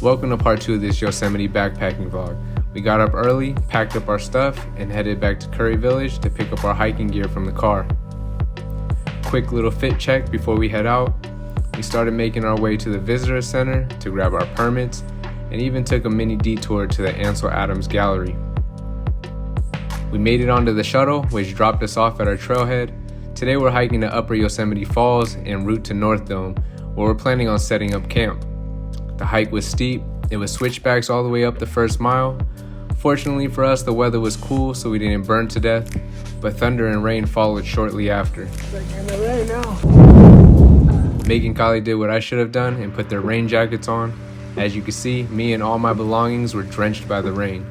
Welcome to part 2 of this Yosemite backpacking vlog. We got up early, packed up our stuff, and headed back to Curry Village to pick up our hiking gear from the car. Quick little fit check before we head out. We started making our way to the visitor center to grab our permits, and even took a mini detour to the Ansel Adams Gallery. We made it onto the shuttle, which dropped us off at our trailhead. Today we're hiking to Upper Yosemite Falls en route to North Dome, where we're planning on setting up camp. The hike was steep. It was switchbacks all the way up the first mile. Fortunately for us, the weather was cool, so we didn't burn to death, but thunder and rain followed shortly after. Meg and Kali did what I should have done and put their rain jackets on. As you can see, me and all my belongings were drenched by the rain.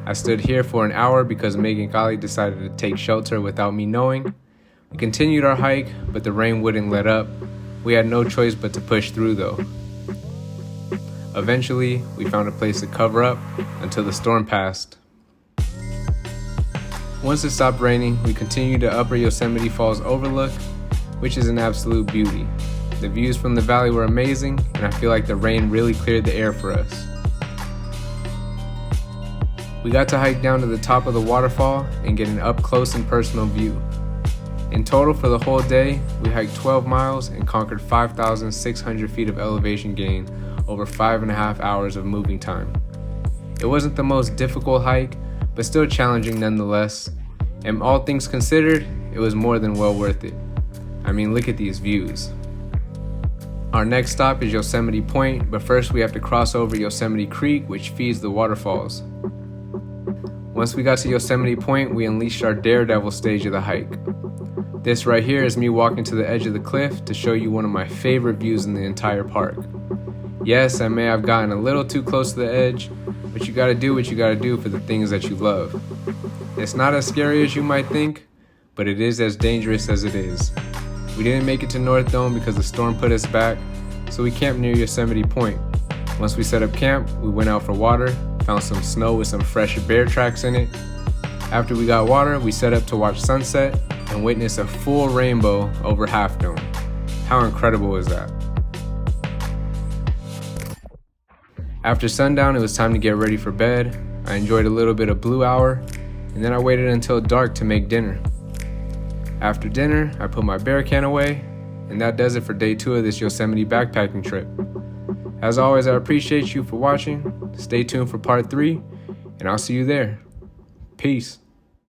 I stood here for an hour because Meg and Kali decided to take shelter without me knowing. We continued our hike, but the rain wouldn't let up. We had no choice but to push through though. Eventually, we found a place to cover up until the storm passed. Once it stopped raining, we continued to Upper Yosemite Falls Overlook, which is an absolute beauty. The views from the valley were amazing, and I feel like the rain really cleared the air for us. We got to hike down to the top of the waterfall and get an up-close and personal view. In total for the whole day, we hiked 12 miles and conquered 5,600 feet of elevation gain over 5.5 hours of moving time. It wasn't the most difficult hike, but still challenging nonetheless, and all things considered, it was more than well worth it. I mean, look at these views. Our next stop is Yosemite Point, but first we have to cross over Yosemite Creek, which feeds the waterfalls. Once we got to Yosemite Point, we unleashed our daredevil stage of the hike. This right here is me walking to the edge of the cliff to show you one of my favorite views in the entire park. Yes, I may have gotten a little too close to the edge, but you gotta do what you gotta do for the things that you love. It's not as scary as you might think, but it is as dangerous as it is. We didn't make it to North Dome because the storm put us back, so we camped near Yosemite Point. Once we set up camp, we went out for water, found some snow with some fresh bear tracks in it. After we got water, we set up to watch sunset and witness a full rainbow over Half Dome. How incredible is that? After sundown, it was time to get ready for bed. I enjoyed a little bit of blue hour, and then I waited until dark to make dinner. After dinner, I put my bear can away, and that does it for day 2 of this Yosemite backpacking trip. As always, I appreciate you for watching. Stay tuned for part 3, and I'll see you there. Peace.